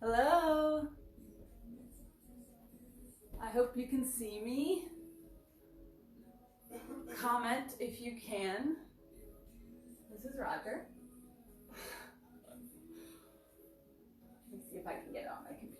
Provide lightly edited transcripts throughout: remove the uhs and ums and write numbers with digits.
Hello. I hope you can see me. Comment if you can. This is Roger. Let me see if I can get it on my computer.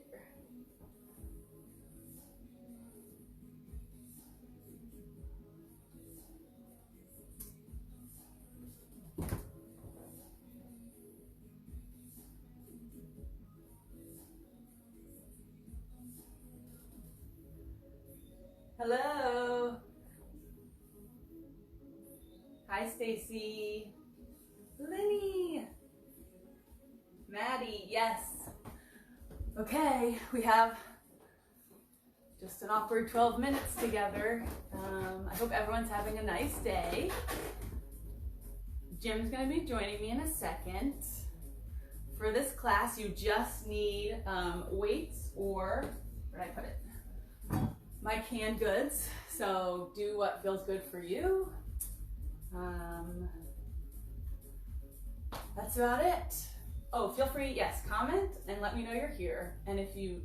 Hello. Hi, Stacy. Lenny. Maddie, yes. Okay, we have just an awkward 12 minutes together. I hope everyone's having a nice day. Jim's gonna be joining me in a second. For this class, you just need weights or, where did I put it? My canned goods. So do what feels good for you. That's about it. Oh, feel free, yes, comment and let me know you're here. And if you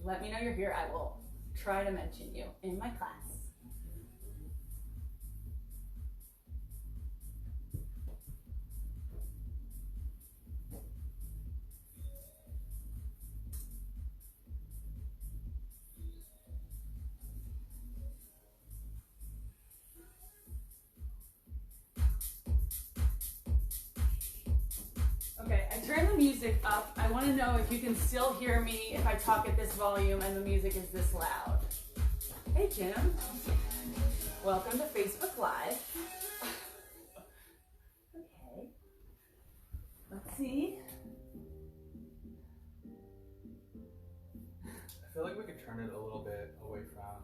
let me know you're here, I will try to mention you in my class. Okay, I turned the music up. I want to know if you can still hear me if I talk at this volume and the music is this loud. Hey, Jim. Welcome to Facebook Live. Okay. Let's see. I feel like we could turn it a little bit away from.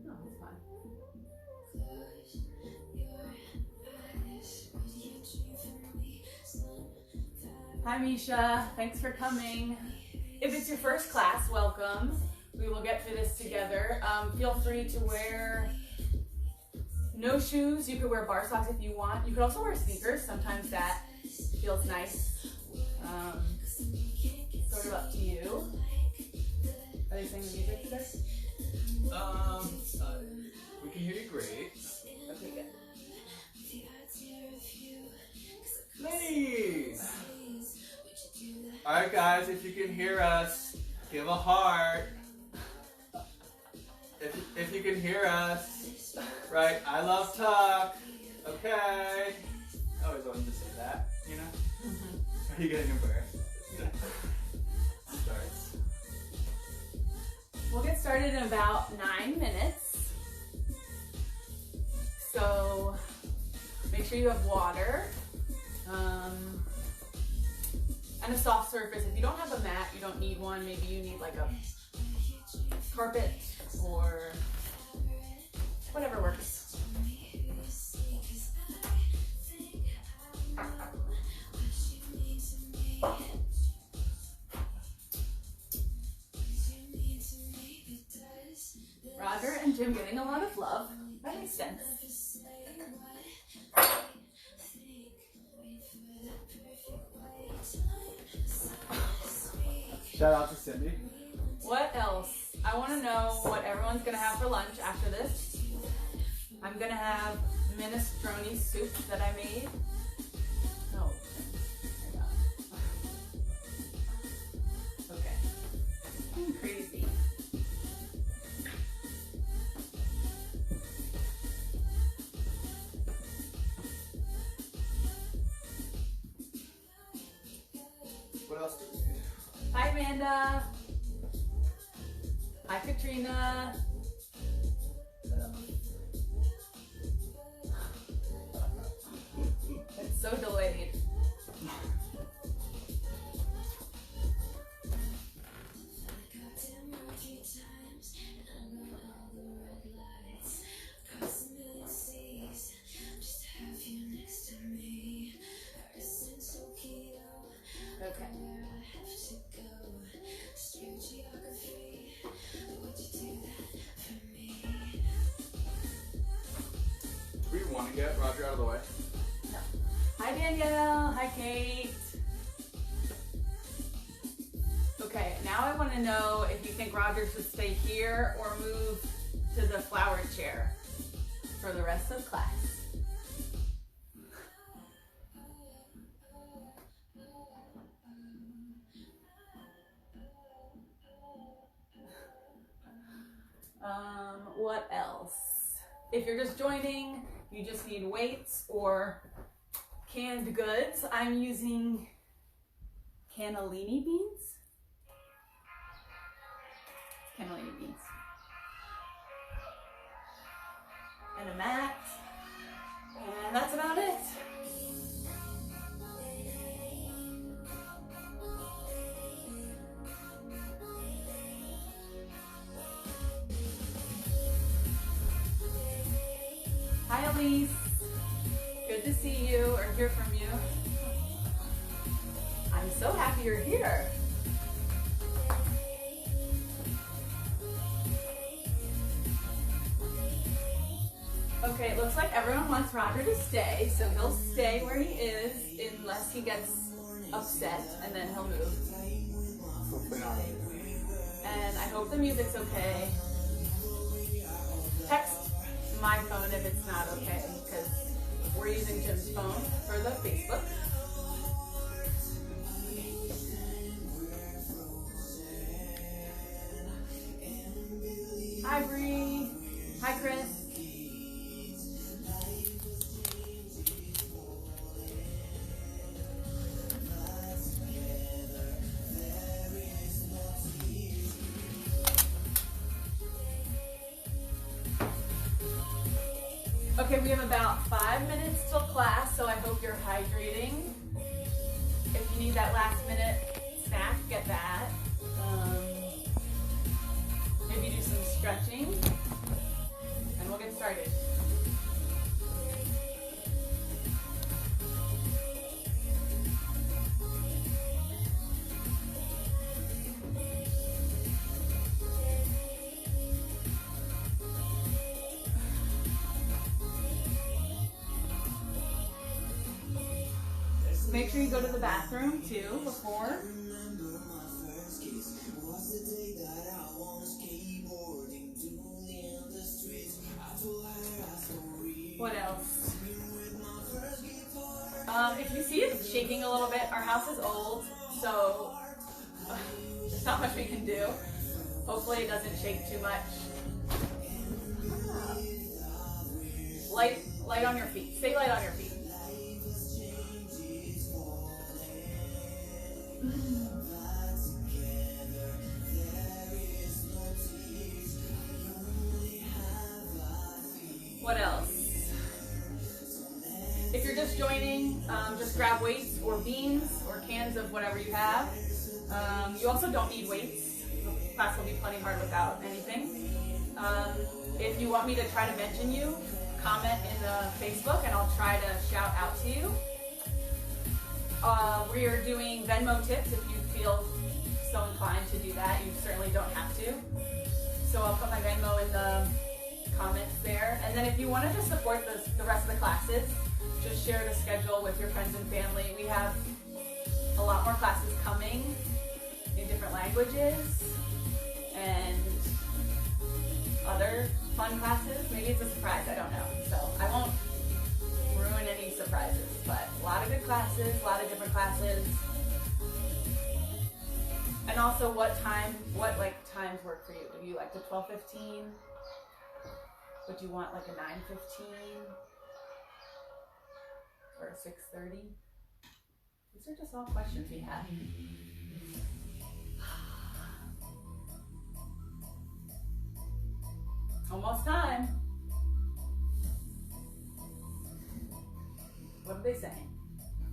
No, it's fine. Hi, Misha. Thanks for coming. If it's your first class, welcome. We will get through this together. Feel free to wear no shoes. You could wear bar socks if you want. You could also wear sneakers. Sometimes that feels nice. Sort of up to you. Are they saying the music today? We can hear you great. Okay, good. Lenny! Alright guys, if you can hear us, give a heart. If you can hear us, right, I love talk. Okay. I always wanted to say that, you know? Mm-hmm. Are you getting embarrassed? Starts. We'll get started in about 9 minutes. So make sure you have water. And a soft surface. If you don't have a mat, you don't need one. Maybe you need like a carpet or whatever works. Roger and Jim getting a lot of love. That makes sense. Shout out to Cindy. What else? I want to know what everyone's going to have for lunch after this. I'm going to have minestrone soup that I made. Oh, okay. I'm crazy. What else do we need? Hi, Amanda. Hi, Katrina. It's so delayed. Okay. We want to get Roger out of the way. No. Hi, Danielle. Hi, Kate. Okay, now I want to know if you think Roger should stay here or move to the flower chair for the rest of class. What else? If you're just joining, you just need weights or canned goods. I'm using cannellini beans. Cannellini beans. And a mat. And that's about it. Hi Elise, good to see you or hear from you. I'm so happy you're here. Okay, it looks like everyone wants Roger to stay, so he'll stay where he is unless he gets upset, and then he'll move. Hopefully not. And I hope the music's okay. Text my phone if it's not okay, because we're using Jim's phone for the Facebook. Hi Bree. Hi Chris. Okay, we have about 5 minutes till class, so I hope you're hydrating. If you need that last minute snack, get that. Maybe do some stretching, and we'll get started. Make sure you go to the bathroom too before. What else? If you see it shaking a little bit, our house is old, so there's not much we can do. Hopefully it doesn't shake too much. Light on your feet. Stay light on your feet. What else? If you're just joining, just grab weights or beans or cans of whatever you have. You also don't need weights. The class will be plenty hard without anything. If you want me to try to mention you, comment in the Facebook and I'll try to shout out to you. We are doing Venmo tips if you feel so inclined to do that. You certainly don't have to. So I'll put my Venmo in the comments there. And then if you want to just support the rest of the classes, just share the schedule with your friends and family. We have a lot more classes coming in different languages and other fun classes. Maybe it's a surprise, I don't know. So I won't ruin any surprises, but a lot of good classes, a lot of different classes. And also what times work for you? Do you like the 12:15? Would you want like a 9:15 or a 6:30? These are just all questions we have. Almost time. What are they saying?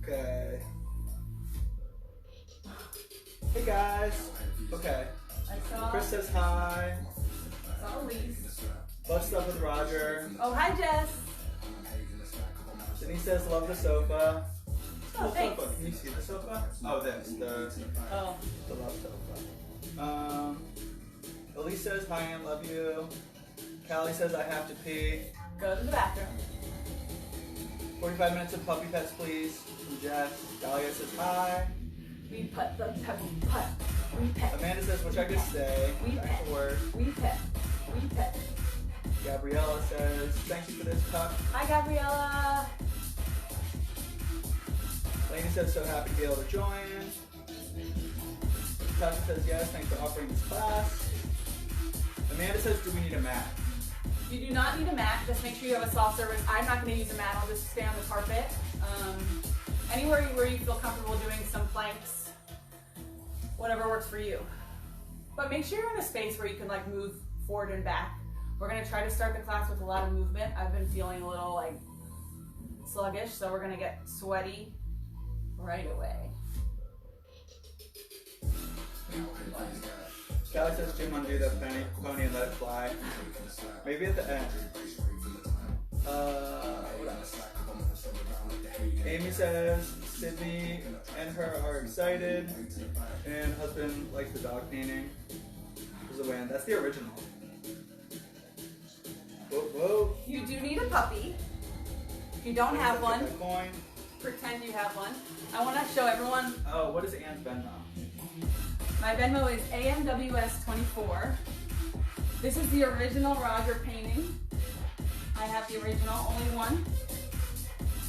Okay. Hey guys. Okay. Chris says hi. I saw Elise. Love stuff with Roger. Oh, hi Jess. Denise says love the sofa. Oh, thanks. Sofa. Can you see the sofa? Oh, this. The love sofa. Elise says hi and love you. Callie says I have to pee. Go to the bathroom. 45 minutes of puppy pets, please. From Jess. Dahlia says hi. We put the pebble putt. We pet. Amanda says, wish I could stay. We Back pet. to work. We pet. We pet. Gabriella says, thank you for this tuck. Hi, Gabriella. Lainey says, so happy to be able to join. Tasha says, yes, thanks for offering this class. Amanda says, do we need a mat? You do not need a mat. Just make sure you have a soft surface. I'm not going to use a mat. I'll just stay on the carpet. Anywhere where you feel comfortable doing some planks, whatever works for you. But make sure you're in a space where you can like move forward and back. We're going to try to start the class with a lot of movement. I've been feeling a little like sluggish, so we're going to get sweaty right away. Callie says, Jim, undo the pony and let it fly. Maybe at the end. What else? Amy says, Sydney and her are excited, and husband likes the dog painting. There's a win. That's the original. Whoa, whoa. You do need a puppy. If you don't have one, Coin. pretend you have one. I want to show everyone. Oh, what is Anne's Venmo? My Venmo is AMWS24. This is the original Roger painting. I have the original, only one.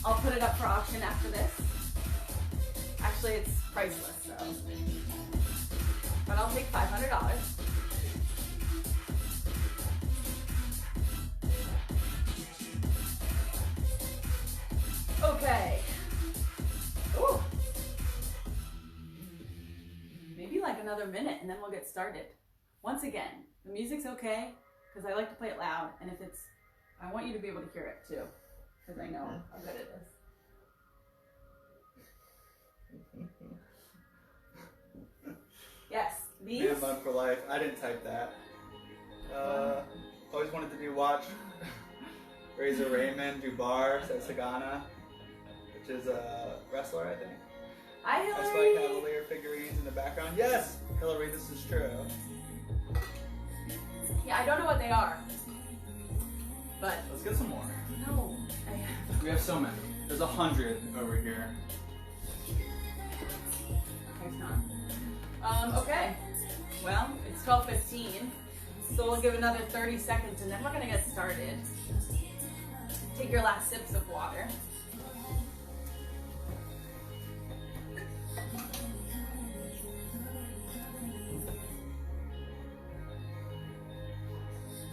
I'll put it up for auction after this. Actually, it's priceless, so. But I'll take $500. Okay. Ooh. Maybe like another minute and then we'll get started. Once again, the music's okay because I like to play it loud, and if it's, I want you to be able to hear it too because I know how good it is. Yes, these. Man Bun for life. I didn't type that. Always wanted to do watch Razor Raymond do barre, says Sagana, which is a wrestler, I think. Hi, I Hillary. spy Cavalier figurines in the background. Yes, Hillary, this is true. Yeah, I don't know what they are, but Let's get some more. no. We have so many. There's 100 over here. There's none. Okay. Well, it's 12:15, so we'll give another 30 seconds, and then we're gonna get started. Take your last sips of water.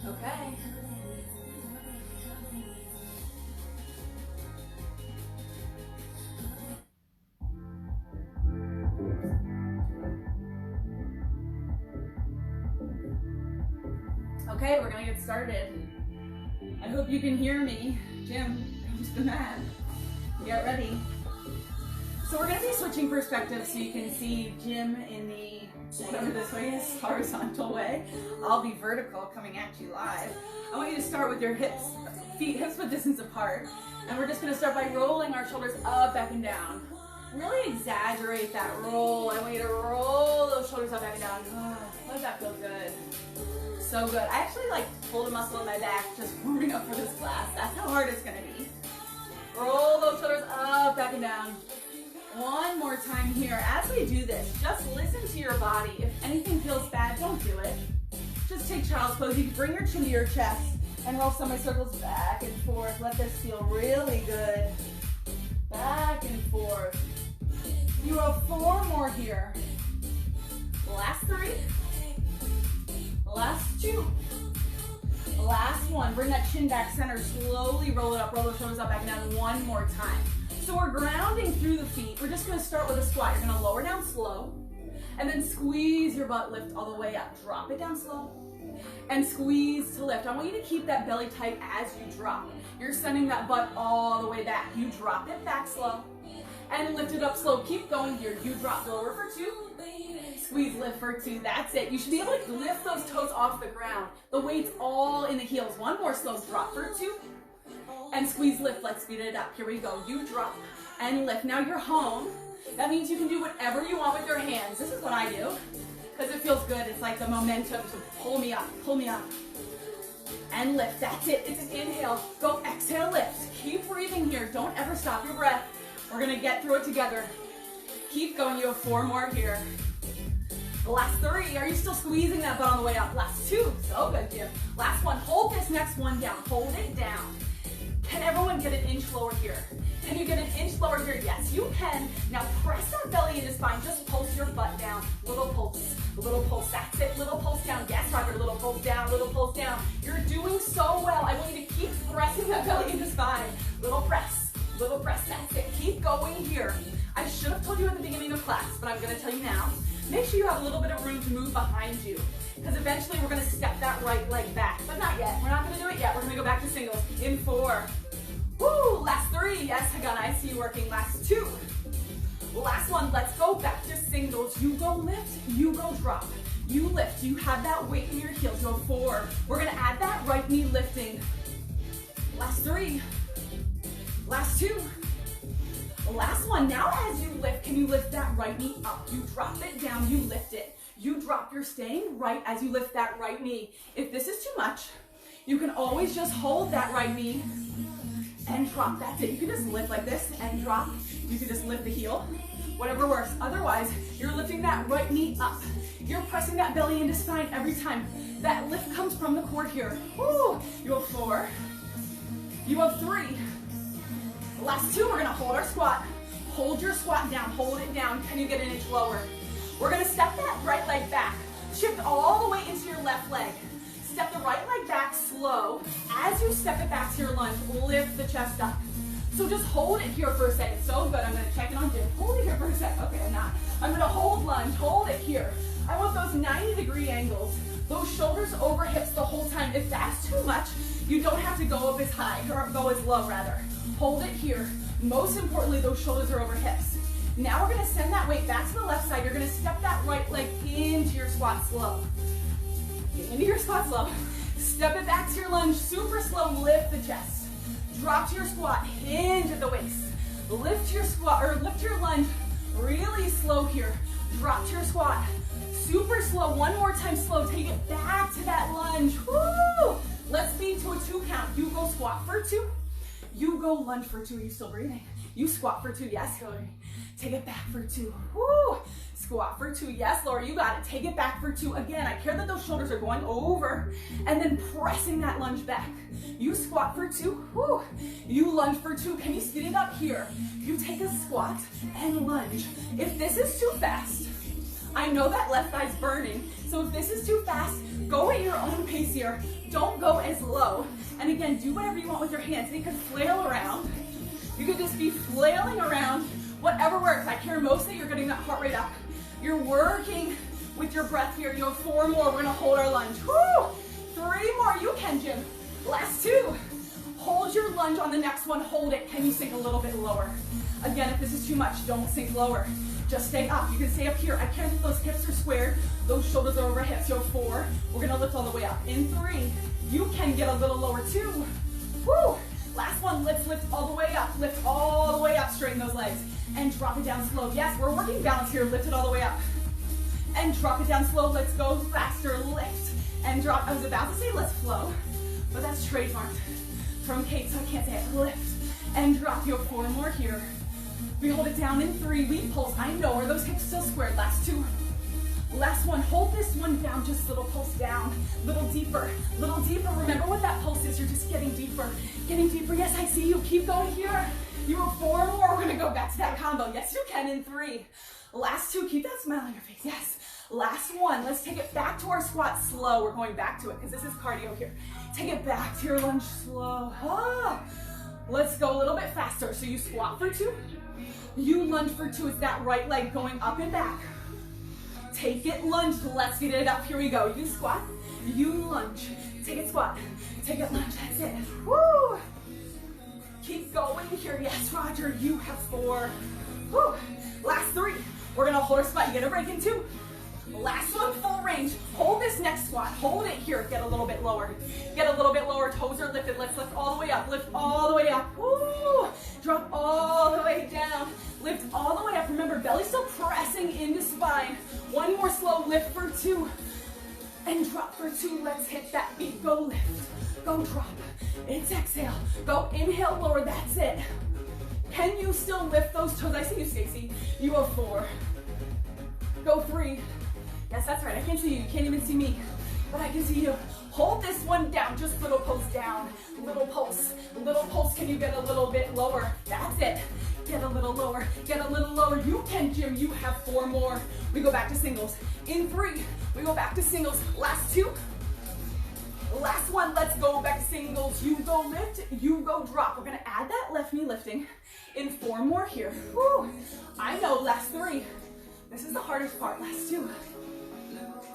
Okay. Okay, we're gonna get started. I hope you can hear me. Jim, comes the man. Get ready. So we're gonna be switching perspectives so you can see Jim in the, whatever this way is, horizontal way. I'll be vertical coming at you live. I want you to start with your hips, feet hip-width distance apart. And we're just gonna start by rolling our shoulders up, back, and down. Really exaggerate that roll. I want you to roll those shoulders up, back, and down. Oh, does that feel good? So good. I actually like pulled a muscle in my back just warming up for this class. That's how hard it's gonna be. Roll those shoulders up, back, and down. One more time here. As we do this, just listen to your body. If anything feels bad, don't do it. Just take child's pose. You can bring your chin to your chest and roll semicircles back and forth. Let this feel really good. Back and forth. You have 4 more here. Last 3. Last 2. Last 1. Bring that chin back center. Slowly roll it up. Roll those shoulders up, back and down. One more time. So we're grounding through the feet. We're just going to start with a squat. You're going to lower down slow. And then squeeze your butt, lift all the way up. Drop it down slow. And squeeze to lift. I want you to keep that belly tight as you drop. You're sending that butt all the way back. You drop it back slow. And lift it up slow. Keep going here. You drop lower for 2. Squeeze, lift for 2. That's it. You should be able to lift those toes off the ground. The weight's all in the heels. One more slow drop for 2. And squeeze, lift. Let's speed it up. Here we go. You drop and lift. Now you're home. That means you can do whatever you want with your hands. This is what I do because it feels good. It's like the momentum to pull me up, and lift. That's it. It's an inhale. Go, exhale, lift. Keep breathing here. Don't ever stop your breath. We're going to get through it together. Keep going, you have 4 more here. Last 3, are you still squeezing that butt on the way up? Last 2, so good, Jim. Last 1, hold this next one down, hold it down. Can everyone get an inch lower here? Can you get an inch lower here? Yes, you can. Now press that belly into spine, just pulse your butt down. Little pulse, that's it. Little pulse down, yes, Roger, little pulse down, little pulse down. You're doing so well. I want you to keep pressing that belly into spine. Little press, that's it. Keep going here. I should have told you at the beginning of class, but I'm gonna tell you now. Make sure you have a little bit of room to move behind you, because eventually we're gonna step that right leg back, but not yet. We're not gonna do it yet. We're gonna go back to singles. In 4. Woo, last 3. Yes, I see you working. Last 2. Last 1, let's go back to singles. You go lift, you go drop. You lift, you have that weight in your heels. Go 4. We're gonna add that right knee lifting. Last 3. Last 2. Last 1, now as you lift, can you lift that right knee up? You drop it down, you lift it. You drop, you're staying right as you lift that right knee. If this is too much, you can always just hold that right knee and drop, that's it. You can just lift like this and drop. You can just lift the heel, whatever works. Otherwise, you're lifting that right knee up. You're pressing that belly into spine every time. That lift comes from the core here. Woo! You have 4. You have 3. Last 2, we're gonna hold our squat. Hold your squat down, hold it down. Can you get an inch lower? We're gonna step that right leg back. Shift all the way into your left leg. Step the right leg back slow. As you step it back to your lunge, lift the chest up. So just hold it here for a second. So good, I'm gonna check it on Jim. Hold it here for a second. Okay, I'm not. I'm gonna hold lunge, hold it here. I want those 90-degree angles. Those shoulders over hips the whole time. If that's too much, you don't have to go up as high, or go as low rather. Hold it here. Most importantly, those shoulders are over hips. Now we're gonna send that weight back to the left side. You're gonna step that right leg into your squat slow. Into your squat slow. Step it back to your lunge, super slow, lift the chest. Drop to your squat, hinge at the waist. Lift your squat, or lift your lunge, really slow here. Drop to your squat, super slow. One more time slow, take it back to that lunge. Woo! Let's speed to a 2 count. You go squat for 2. You go lunge for 2. Are you still breathing? You squat for 2. Yes, Hillary. Take it back for 2. Woo! Squat for 2. Yes, Laura, you got it. Take it back for 2. Again, I care that those shoulders are going over and then pressing that lunge back. You squat for 2. Woo! You lunge for 2. Can you speed it up here? You take a squat and lunge. If this is too fast, I know that left thigh's burning. So if this is too fast, go at your own pace here. Don't go as low. And again, do whatever you want with your hands. You can flail around. You could just be flailing around. Whatever works. I care most that you're getting that heart rate up. You're working with your breath here. You have 4 more. We're gonna hold our lunge. Woo! 3 more. You can, Jim. Last 2. Hold your lunge on the next one. Hold it. Can you sink a little bit lower? Again, if this is too much, don't sink lower. Just stay up. You can stay up here. I care that those hips are squared. Those shoulders are over hips. You have 4. We're gonna lift all the way up. In 3. You can get a little lower. 2. Woo! Last one. Let's lift all the way up. Lift all the way up. Straighten those legs. And drop it down slow. Yes, we're working balance here. Lift it all the way up. And drop it down slow. Let's go faster. Lift and drop. I was about to say let's flow, but that's trademarked from Kate, so I can't say it. Lift and drop. You have 4 more here. We hold it down in 3. We pulse. I know. Are those hips still squared? Last 2. Last one. Hold this one down. Just little pulse down. Little deeper. Little deeper. Remember what that pulse is. You're just getting deeper. Getting deeper. Yes, I see you. Keep going here. You have 4 more. We're going to go back to that combo. Yes, you can in 3. Last 2. Keep that smile on your face. Yes. Last 1. Let's take it back to our squat slow. We're going back to it because this is cardio here. Take it back to your lunge slow. Ah. Let's go a little bit faster. So you squat for 2. You lunge for 2. It's that right leg going up and back. Take it, lunge. Let's get it up. Here we go. You squat. You lunge. Take it, squat. Take it, lunge. That's it. Woo! Keep going here. Yes, Roger. You have 4. Woo! Last 3. We're going to hold our squat. You get a break in 2. Last one, full range. Hold this next squat. Hold it here. Get a little bit lower. Get a little bit lower. Toes are lifted. Let's lift all the way up. Lift all the way up. Woo! Drop all the way down. Lift all the way up. Remember, belly still pressing into spine. 1 more slow lift for 2. And drop for 2. Let's hit that beat. Go lift. Go drop. It's exhale. Go inhale, lower. That's it. Can you still lift those toes? I see you, Stacy. You go 4. Go 3. Yes, that's right. I can't see you. You can't even see me, but I can see you. Hold this one down. Just little pulse down. Little pulse. Little pulse. Can you get a little bit lower? That's it. Get a little lower. Get a little lower. You can, Jim. You have 4 more. We go back to singles. In 3. We go back to singles. Last 2. Last one. Let's go back to singles. You go lift. You go drop. We're going to add that left knee lifting in 4 more here. Whew. I know. Last 3. This is the hardest part. Last 2.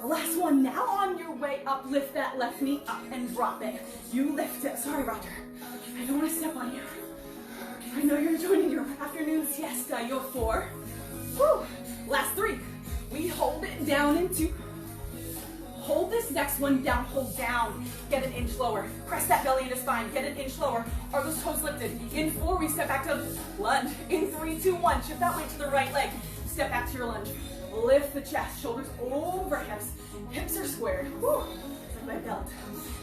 Last one. Now on your way up, lift that left knee up and drop it. You lift it. Sorry, Roger. I don't want to step on you. I know you're joining your afternoon siesta. You have 4. Woo. Last 3. We hold it down in 2. Hold this next one down. Hold down. Get an inch lower. Press that belly into spine. Get an inch lower. Are those toes lifted? In 4, we step back to lunge. In 3, 2, 1. Shift that weight to the right leg. Step back to your lunge. Lift the chest, shoulders over hips. Hips are squared. Whew. It's like my belt.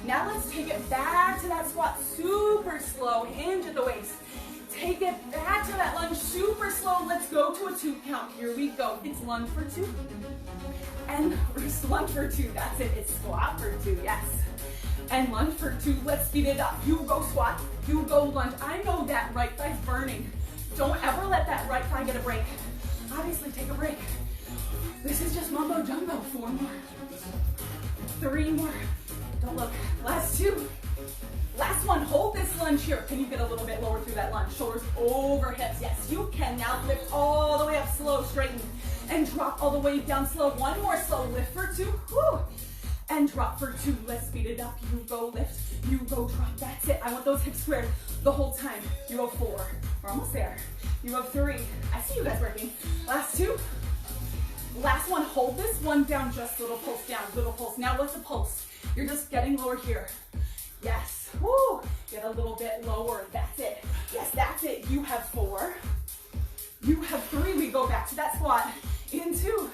Now let's take it back to that squat. Super slow. Hinge at the waist. Take it back to that lunge. Super slow. Let's go to a 2 count. Here we go. It's lunge for 2. And lunge for 2. That's it. It's squat for 2. Yes. And lunge for 2. Let's speed it up. You go squat. You go lunge. I know that right thigh's burning. Don't ever let that right thigh get a break. Obviously, take a break. This is just mumbo jumbo. 4 more. 3 more. Don't look. Last 2. Last one. Hold this lunge here. Can you get a little bit lower through that lunge? Shoulders over hips. Yes, you can. Now lift all the way up slow, straighten. And drop all the way down slow. 1 more slow. Lift for 2. Woo. And drop for 2. Let's speed it up. You go lift. You go drop. That's it. I want those hips squared the whole time. You go 4. We're almost there. You go 3. I see you guys working. Last 2. Last one. Hold this one down. Just little pulse down. Little pulse. Now what's the pulse? You're just getting lower here. Yes. Woo. Get a little bit lower. That's it. Yes, that's it. You have 4. You have 3. We go back to that squat. In 2.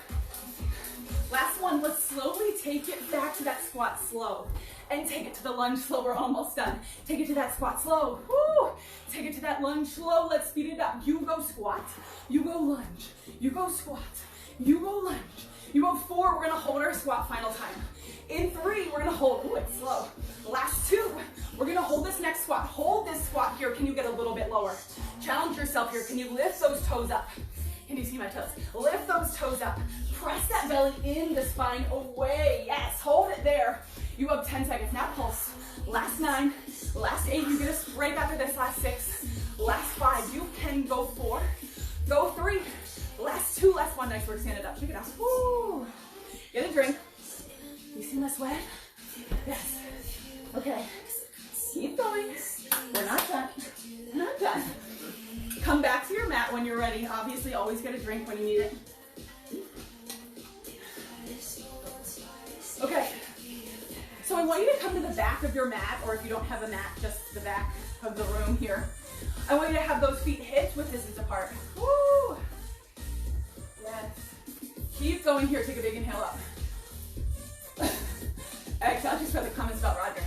Last one. Let's slowly take it back to that squat slow. And take it to the lunge slow. We're almost done. Take it to that squat slow. Woo. Take it to that lunge slow. Let's speed it up. You go squat. You go lunge. You go squat. You go lunge. You go 4. We're going to hold our squat final time. In 3, we're going to hold. Ooh, it's slow. Last 2. We're going to hold this next squat. Hold this squat here. Can you get a little bit lower? Challenge yourself here. Can you lift those toes up? Can you see my toes? Lift those toes up. Press that belly in the spine away. Yes, hold it there. You have 10 seconds. Now pulse. Last 9. Last 8. You get a break after this. Last 6. Last 5. You can go 4. Go 3. Last 2. Last 1. Nice work. Stand it up. Shake it out. Woo. Get a drink. You see my sweat? Yes. Okay. Keep going. We're not done. We're not done. Come back to your mat when you're ready. Obviously, always get a drink when you need it. Okay. So I want you to come to the back of your mat, or if you don't have a mat, just the back of the room here. I want you to have those feet hip width distance apart. Woo! Yes. Keep going here. Take a big inhale up. Exhale, just for the comments about Roger.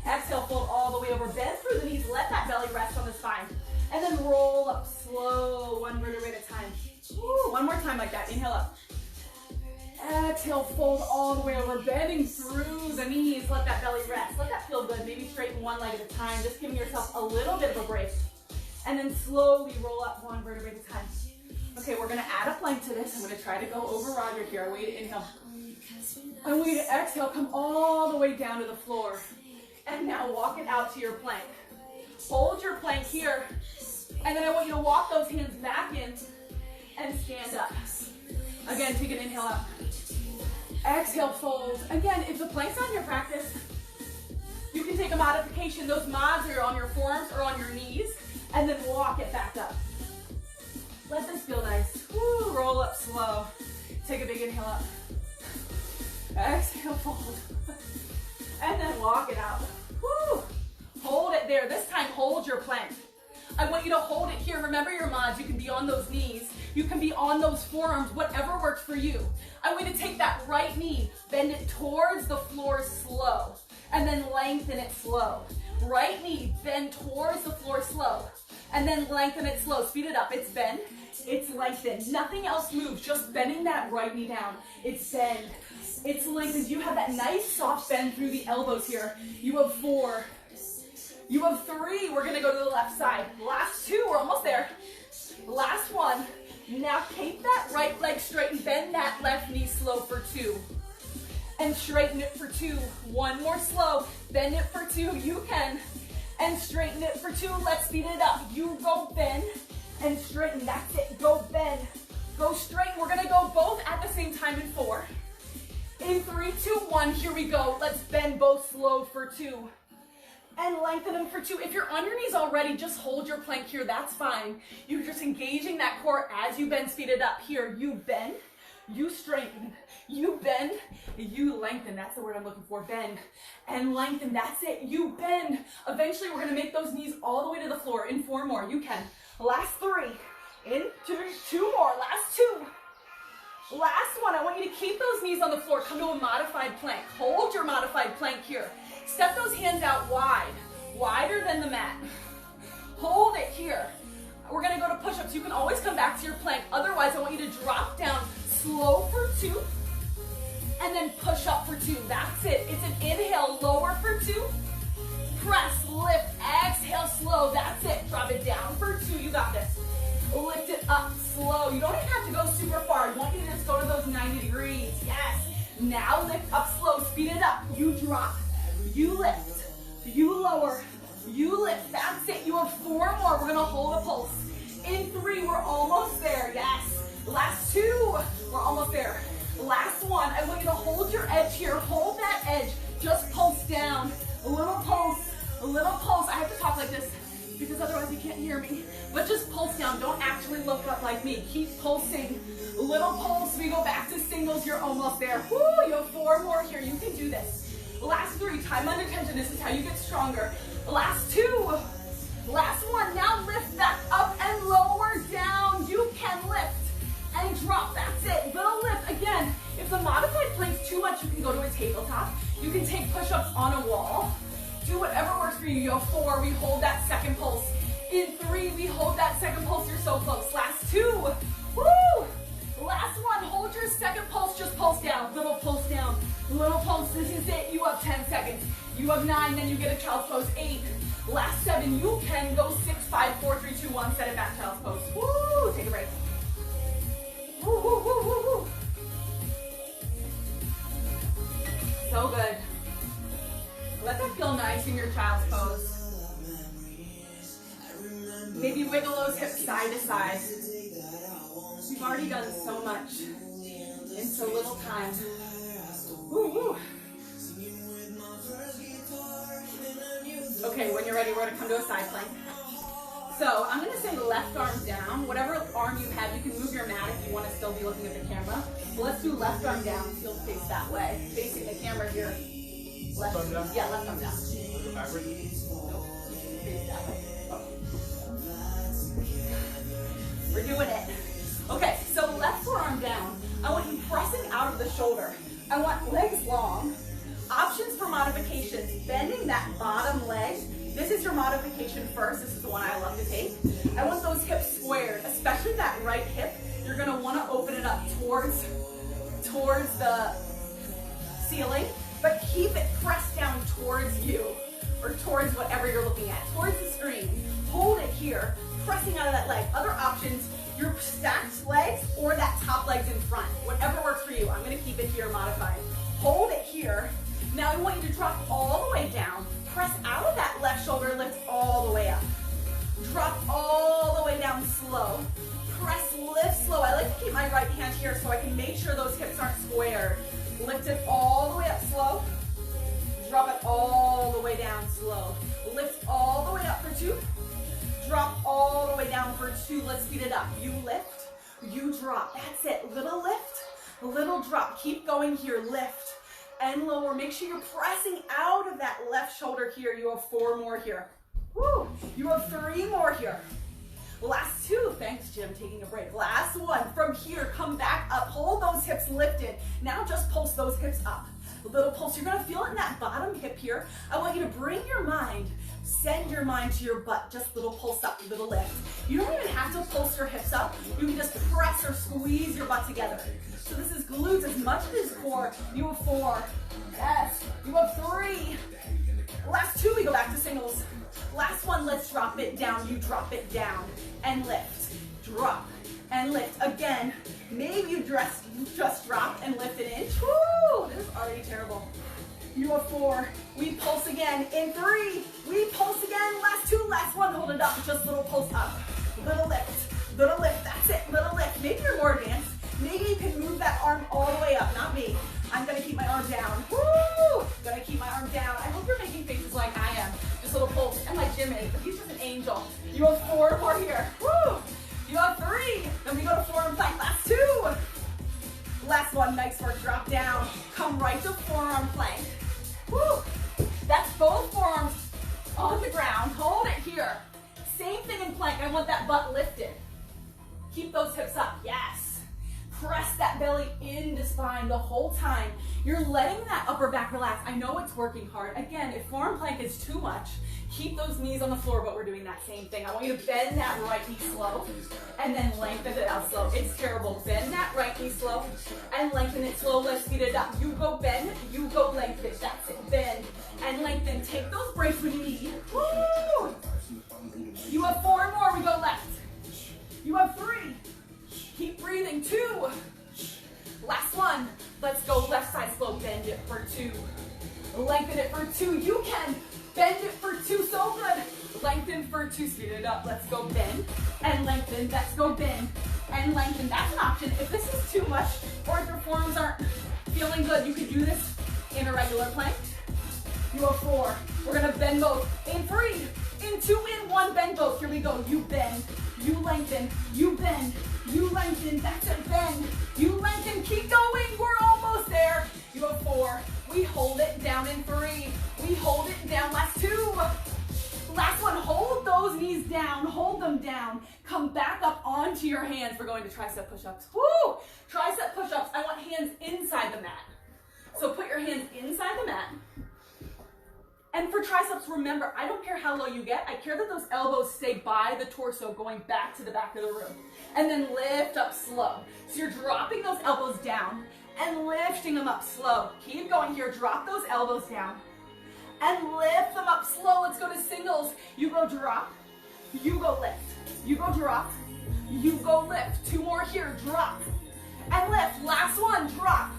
Exhale, fold all the way over. Bend through the knees. Let that belly rest on the spine. And then roll up slow, 1 vertebrae at a time. Woo, 1 more time like that. Inhale up. Exhale, fold all the way over. Bending through the knees. Let that belly rest. Let that feel good. Maybe straighten 1 leg at a time. Just giving yourself a little bit of a break. And then slowly roll up 1 vertebrae at a time. Okay, we're going to add a plank to this. I'm going to try to go over Roger here. I want you to inhale. I want you to exhale, come all the way down to the floor. And now walk it out to your plank. Hold your plank here. And then I want you to walk those hands back in and stand up. Again, take an inhale up. Exhale, fold. Again, if the plank's on your practice, you can take a modification. Those mods are on your forearms or on your knees. And then walk it back up. Let this feel nice. Woo, roll up slow. Take a big inhale up. Exhale, fold. And then walk it out. Woo. Hold it there. This time, hold your plank. I want you to hold it here. Remember your mods. You can be on those knees. You can be on those forearms, whatever works for you. I want you to take that right knee, bend it towards the floor slow, and then lengthen it slow. Right knee, bend towards the floor slow, And then lengthen it slow. Speed it up. It's bend. It's lengthened. Nothing else moves. Just bending that right knee down. It's bend. It's lengthened. You have that nice soft bend through the elbows here. You have 4. You have 3. We're going to go to the left side. Last 2. We're almost there. Last 1. Now keep that right leg straight and bend that left knee slow for 2. And straighten it for 2. 1 more slow. Bend it for 2. You can. And straighten it for 2. Let's speed it up. You go bend and straighten. That's it. Go bend. Go straighten. We're going to go both at the same time in 4. In 3, 2, 1. Here we go. Let's bend both slow for 2. And lengthen them for 2. If you're on your knees already, just hold your plank here. That's fine. You're just engaging that core as you bend. Speed it up. Here, you bend. You straighten, you bend, you lengthen. That's the word I'm looking for. Bend and lengthen. That's it. You bend. Eventually, we're going to make those knees all the way to the floor. In 4 more. You can. Last 3. In 2 more. Last 2. Last 1. I want you to keep those knees on the floor. Come to a modified plank. Hold your modified plank here. Step those hands out wide. Wider than the mat. Hold it here. We're going to go to push-ups. You can always come back to your plank. Otherwise, I want you to drop down slow for 2, and then push up for 2. That's it. It's an inhale, lower for 2, press, lift, exhale, slow. That's it. Drop it down for 2. You got this. Lift it up slow. You don't even have to go super far. I want you to just go to those 90 degrees. Yes. Now lift up slow. Speed it up. You drop. You lift. You lower. You lift. That's it. You have 4 more. We're going to hold a pulse. In 3, we're almost there. Yes. Last 2, we're almost there. Last 1, I want you to hold your edge here. Hold that edge. Just pulse down. A little pulse, a little pulse. I have to talk like this because otherwise you can't hear me. But just pulse down. Don't actually look up like me. Keep pulsing. A little pulse. We go back to singles. You're almost there. Woo, you have 4 more here. You can do this. Last 3, time under tension. This is how you get stronger. Last 2. Last 1. Now lift back up and lower down. You can lift. And drop, that's it. Little lift. Again, if the modified plank's too much, you can go to a tabletop. You can take push-ups on a wall. Do whatever works for you. You have 4, we hold that second pulse. In 3, we hold that second pulse. You're so close. Last 2. Woo! Last 1, hold your second pulse. Just pulse down. Little pulse down. Little pulse. This is it. You have 10 seconds. You have 9, then you get a child's pose. 8. Last 7. You can go 6, 5, 4, 3, 2, 1. Set it back, child's pose. Woo! Take a break. Woo, woo, woo, woo, woo. So good. Let that feel nice in your child's pose. Maybe wiggle those hips side to side. We've already done so much in so little time. Woo, woo. Okay, when you're ready, we're going to come to a side plank. So I'm going to say left arm down. Whatever arm you have, you can move your mat if you want to still be looking at the camera. But let's do left arm down. You'll face that way, facing the camera here. Left arm down? Yeah, left arm down. Go backwards? Nope. Face that way. Oh. We're doing it. Okay, so left forearm down. I want you pressing out of the shoulder. I want legs long. Options for modifications. Bending that bottom leg. This is your modification first. This is the one I love to take. I want those hips squared, especially that right hip. You're going to want to open it up towards the ceiling, but keep it pressed down towards you or towards whatever you're looking at, towards the screen. Hold it here, pressing out of that leg. Other options, your stacked legs or that top leg's in front. Whatever works for you. I'm going to keep it here modified. Hold it here. Now I want you to drop all the way down. Press out of that left shoulder, lift all the way up. Drop all the way down slow. Press, lift slow. I like to keep my right hand here so I can make sure those hips aren't squared. Lift it all the way up slow. Drop it all the way down slow. Lift all the way up for 2. Drop all the way down for 2. Let's speed it up. You lift, you drop. That's it. Little lift, little drop. Keep going here. Lift and lower. Make sure you're pressing out of that left shoulder here. You have 4 more here. Woo. You have 3 more here. Last 2. Thanks, Jim, taking a break. Last 1. From here, come back up. Hold those hips lifted. Now just pulse those hips up. A little pulse. You're going to feel it in that bottom hip here. I want you to bring your mind send your mind to your butt, just little pulse up, little lift. You don't even have to pulse your hips up. You can just press or squeeze your butt together. So this is glutes as much as it is core. You have 4. Yes. You have 3. Last 2, we go back to singles. Last one, let's drop it down. You drop it down and lift. Drop and lift. Again, maybe you just dropped and lift an inch. Woo! This is already terrible. You have 4. We pulse again in 3. We pulse again. Last 2, last one. Hold it up. Just little pulse up. Little lift. Little lift. That's it. Little lift. Maybe you're more advanced. Maybe you can move that arm all the way up. Not me. I'm going to keep my arm down. Woo! Going to keep my arm down. I hope you're making faces like I am. Just a little pulse. And like Jim is. He's just an angel. You have 4 more here. Woo! You have 3. Then we go to forearm plank. Last 2. Last one. Nice work. Drop down. Come right to forearm plank. Woo! That's both forearms on the ground. Hold it here. Same thing in plank. I want that butt lifted. Keep those hips up. Yes. Press that belly into spine the whole time. You're letting that upper back relax. I know it's working hard. Again, if forearm plank is too much, keep those knees on the floor, but we're doing that same thing. I want you to bend that right knee slow and then lengthen it out slow. It's terrible. Bend that right knee slow and lengthen it slow. Let's speed it up. You go bend, you go lengthen. That's it. Bend and lengthen. Take those breaks when you need. Woo! You have 4 more. We go left. You have 3. Keep breathing. 2. Last one. Let's go left side slow. Bend it for 2. Lengthen it for 2. You can bend it for 2. So good. Lengthen for 2. Speed it up. Let's go bend and lengthen. Let's go bend and lengthen. That's an option. If this is too much or if your forearms aren't feeling good, you could do this in a regular plank. You have 4. We're going to bend both. In 3, in 2, in 1. Bend both. Here we go. You bend. You lengthen. You bend. You lengthen. That's it. Bend. You lengthen. Keep going. We're almost there. You have 4. We hold it down in 3. We hold it down. Last 2. Last one. Hold those knees down. Hold them down. Come back up onto your hands. We're going to tricep push-ups. Woo! Tricep push-ups. I want hands inside the mat. So put your hands inside the mat. And for triceps, remember, I don't care how low you get. I care that those elbows stay by the torso going back to the back of the room. And then lift up slow. So you're dropping those elbows down and lifting them up slow. Keep going here. Drop those elbows down and lift them up slow. Let's go to singles. You go drop. You go lift. You go drop. You go lift. 2 more here. Drop and lift. Last one. Drop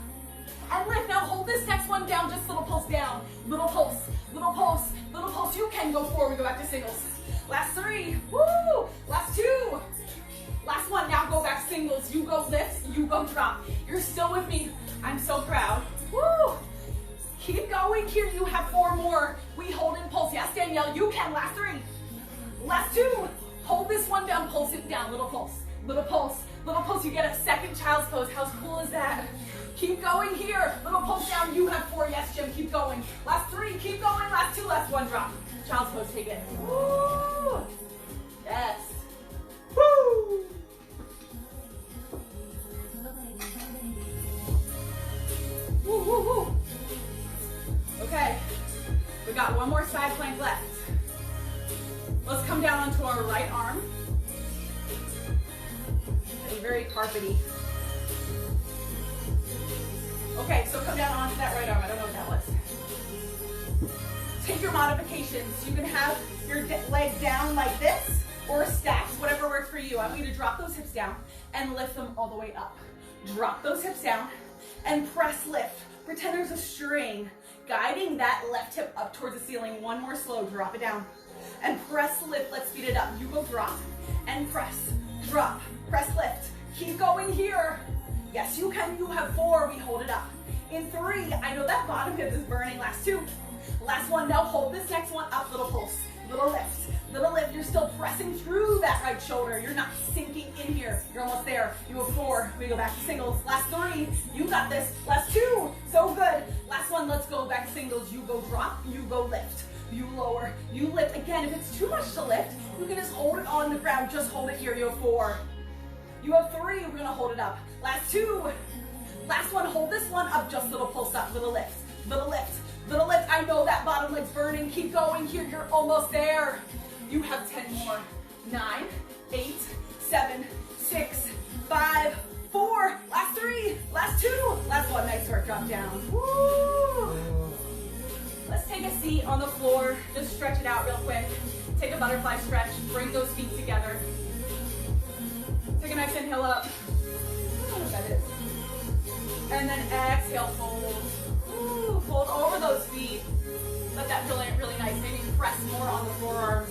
and lift. Now hold this next one down. Just little pulse down. Little pulse. Little pulse. Little pulse. You can go 4. We go back to singles. Last 3. Woo! Last 2. Last one. Now go back singles. You go lift. You go drop. You're still with me. I'm so proud. Woo! Keep going here. You have 4 more. We hold and pulse. Yes, Danielle. You can. Last 3. Last 2. Hold this one down. Pulse it down. Little pulse. Little pulse. Little pulse. You get a second child's pose. How cool is that? Keep going here. Little pulse down. You have 4. Yes, Jim. Keep going. Last 3. Keep going. Last 2. Last 1. Drop. Child's pose. Take it. Woo! Yes. Woo! Woo, woo, woo. Okay. We got 1 more side plank left. Let's come down onto our right arm. It's very carpety. Okay, so come down onto that right arm. I don't know what that was. Take your modifications. You can have your leg down like this or stacked, whatever works for you. I want you to drop those hips down and lift them all the way up. Drop those hips down and press lift. Pretend there's a string guiding that left hip up towards the ceiling. 1 more slow. Drop it down and press lift. Let's speed it up. You go drop and press. Drop. Press lift. Keep going here. Yes, you can. You have 4. We hold it up. In 3, I know that bottom hip is burning. Last 2. Last one. Now hold this next one up. Little pulse. Little lift. Little lift. You're still pressing through that right shoulder. You're not sinking in here. You're almost there. You have 4. We go back to singles. Last 3. You got this. Last 2. So good. Last one. Let's go back to singles. You go drop. You go lift. You lower. You lift. Again, if it's too much to lift, you can just hold it on the ground. Just hold it here. You have 4. You have 3. We're going to hold it up. Last 2. Last one. Hold this one up. Just little pulse up. Little lift. Little lift. little lift. I know that bottom leg's burning. Keep going here, you're almost there. You have 10 more. 9, 8, 7, 6, 5, 4, last 3, last 2, last 1. Nice work, drop down. Woo! Let's take a seat on the floor. Just stretch it out real quick. Take a butterfly stretch. Bring those feet together. Take a nice inhale up. That is. And then exhale, fold. Ooh, fold over those feet. Let that feel really nice. Maybe press more on the forearms.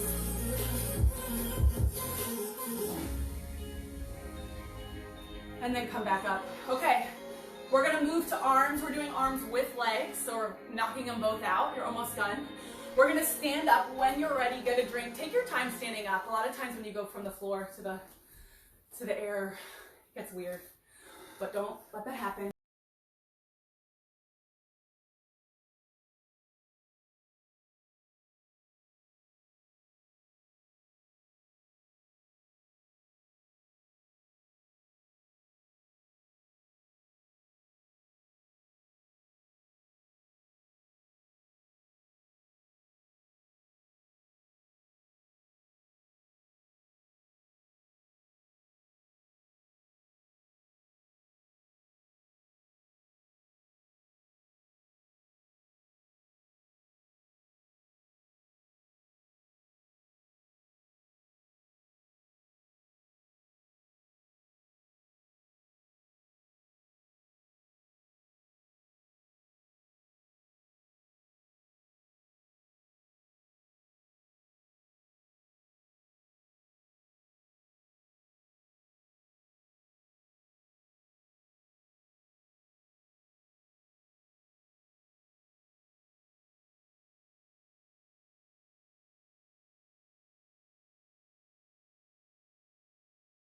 And then come back up. Okay, we're gonna move to arms. We're doing arms with legs, so we're knocking them both out. You're almost done. We're gonna stand up when you're ready. Get a drink. Take your time standing up. A lot of times when you go from the floor to the air, it gets weird. But don't let that happen.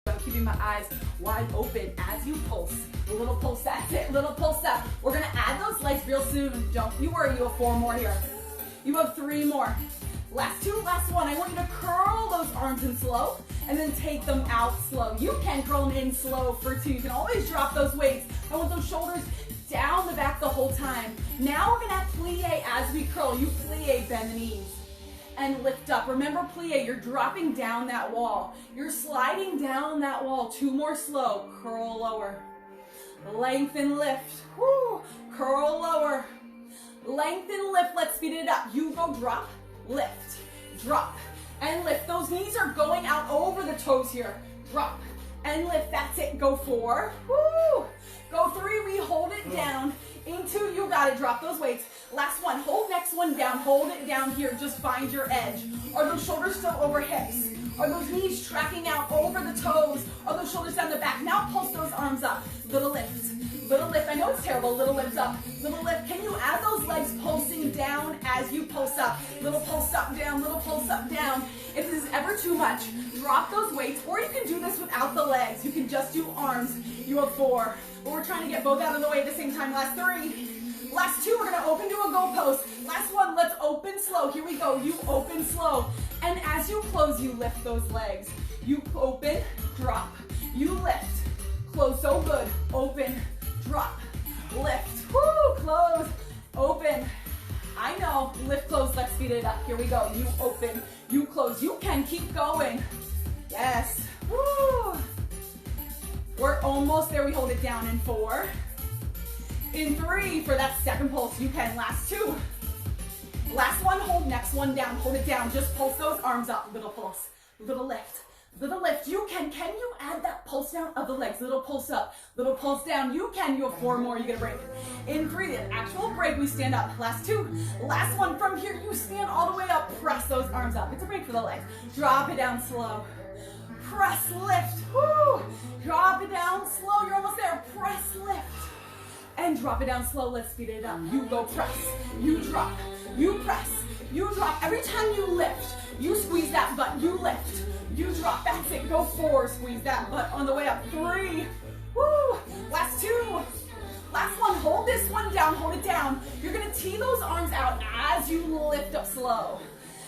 I'm keeping my eyes wide open as you pulse. A little pulse, that's it, little pulse up. We're gonna add those legs real soon. Don't you worry, you have 4 more here. You have 3 more. Last 2, last 1. I want you to curl those arms in slow and then take them out slow. You can curl them in slow for 2. You can always drop those weights. I want those shoulders down the back the whole time. Now we're gonna plie as we curl. You plie, bend the knees. And lift up. Remember plie, you're dropping down that wall. You're sliding down that wall. 2 more slow. Curl lower. Lengthen, lift. Woo. Curl lower. Lengthen, lift. Let's speed it up. You go drop, lift, drop, and lift. Those knees are going out over the toes here. Drop and lift. That's it. Go 4. Woo. Go 3. We hold it down. Into, you got it. Drop those weights. Last 1. Hold next one down. Hold it down here. Just find your edge. Are those shoulders still over hips? Are those knees tracking out over the toes? Are those shoulders down the back? Now pulse those arms up. Little lift. Little lift. I know it's terrible. Little lift up. Little lift. Can you add those legs pulsing down as you pulse up? Little pulse up, down. Little pulse up, down. If this is ever too much, drop those weights. Or you can do this without the legs. You can just do arms. You have 4. But we're trying to get both out of the way at the same time. Last 3. Last 2, we're gonna open to a goal post. Last 1, let's open slow. Here we go, you open slow. And as you close, you lift those legs. You open, drop. You lift, close, so good. Open, drop, lift. Woo, close, open. I know, lift, close, let's speed it up. Here we go, you open, you close. You can keep going. Yes, woo. We're almost there, we hold it down in 4. In 3, for that second pulse, you can. Last 2. Last 1, hold next one down. Hold it down. Just pulse those arms up. Little pulse. Little lift. Little lift. You can. Can you add that pulse down of the legs? Little pulse up. Little pulse down. You can. You have 4 more. You get a break. In 3, the actual break, we stand up. Last 2. Last 1. From here, you stand all the way up. Press those arms up. It's a break for the legs. Drop it down slow. Press, lift. Woo. Drop it down slow. You're almost there. Press, lift. And drop it down slow. Let's speed it up. You go press. You drop. You press. You drop. Every time you lift, you squeeze that butt. You lift. You drop. That's it. Go 4. Squeeze that butt on the way up. 3. Woo. Last 2. Last 1. Hold this one down. Hold it down. You're going to tee those arms out as you lift up slow.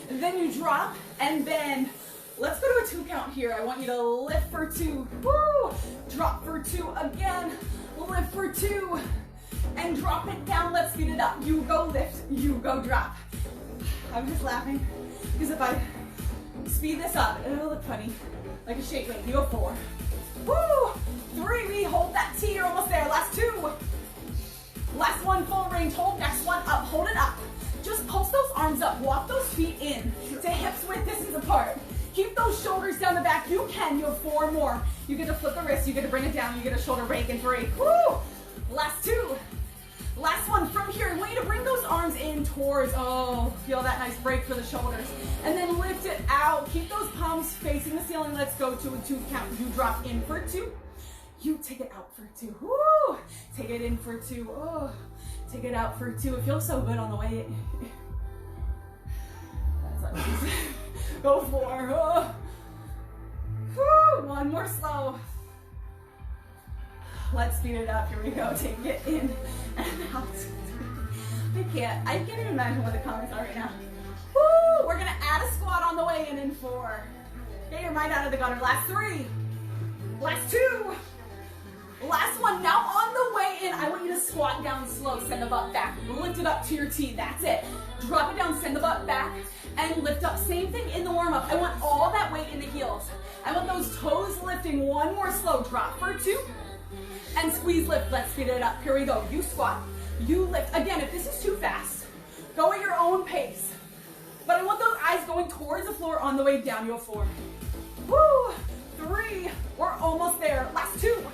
And then you drop and bend. Let's go to a 2 count here. I want you to lift for 2. Woo. Drop for 2 again. Lift for 2. and drop it down. Let's speed it up. You go lift, you go drop. I'm just laughing because if I speed this up, it'll look funny, like a shake weight. You go 4. Woo! 3, we hold that T, you're almost there. Last 2. Last one, full range, hold next one up, hold it up. Just pulse those arms up, walk those feet in to hips width distance apart. Keep those shoulders down the back. You can, you have 4 more. You get to flip the wrist, you get to bring it down, you get a shoulder break in 3. Woo! Last 2. Last one, from here, I want you to bring those arms in towards, oh, feel that nice break for the shoulders. And then lift it out. Keep those palms facing the ceiling. Let's go to a 2 count. You drop in for 2. You take it out for 2. Woo! Take it in for 2. Oh, take it out for 2. It feels so good on the way. That's nice. Go 4. Oh. Woo! 1 more slow. Let's speed it up. Here we go. Take it in and out. I can't even imagine what the comments are right now. Woo! We're gonna add a squat on the way in 4. Get your mind out of the gutter. Last 3. Last 2. Last one. Now on the way in, I want you to squat down slow. Send the butt back. Lift it up to your T. That's it. Drop it down. Send the butt back and lift up. Same thing in the warm up. I want all that weight in the heels. I want those toes lifting. 1 more slow. Drop for 2. And squeeze lift. Let's speed it up. Here we go. You squat. You lift. Again, if this is too fast, go at your own pace. But I want those eyes going towards the floor on the way down. You go 4. Woo! 3. We're almost there. Last 2.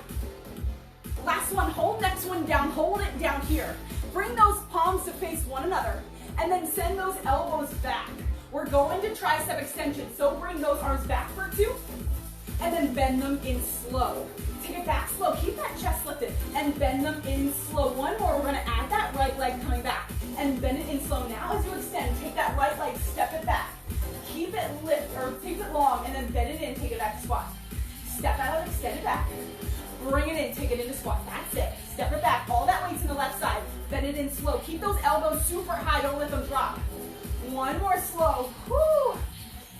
Last one. Hold next one down. Hold it down here. Bring those palms to face one another. And then send those elbows back. We're going to tricep extension. So bring those arms back for 2. And then bend them in slow. Take it back slow. Keep that chest lifted. And bend them in slow. 1 more. We're going to add that right leg coming back. And bend it in slow. Now as you extend, take that right leg, step it back. Keep it lift, or keep it long, and then bend it in, take it back to squat. Step out, extend it back. Bring it in, take it into squat. That's it. Step it back. All that weight's in the left side. Bend it in slow. Keep those elbows super high. Don't let them drop. 1 more slow. Woo!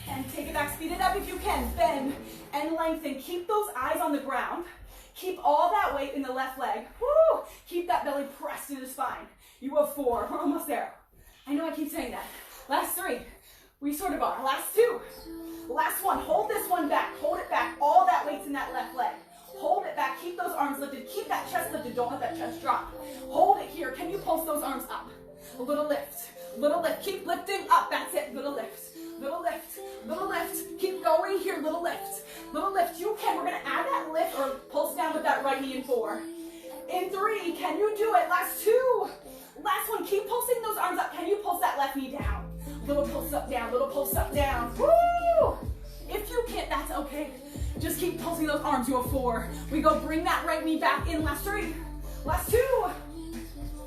And take it back. Speed it up if you can. Bend and lengthen. Keep those eyes on the ground. Keep all that weight in the left leg. Woo! Keep that belly pressed to the spine. You have 4. We're almost there. I know I keep saying that. Last 3. We sort of are. Last 2. Last one. Hold this one back. Hold it back. All that weight's in that left leg. Hold it back. Keep those arms lifted. Keep that chest lifted. Don't let that chest drop. Hold it here. Can you pulse those arms up? A little lift. Little lift. Keep lifting up. That's it. Little lift. Little lift. Little lift. Keep going here. Little lift. Little lift. You can. We're going to add that lift or pulse down with that right knee in 4. In 3. Can you do it? Last 2. Last one. Keep pulsing those arms up. Can you pulse that left knee down? Little pulse up, down. Little pulse up, down. Woo! If you can't, that's okay. Just keep pulsing those arms. You have 4. We go bring that right knee back in. Last 3. Last 2.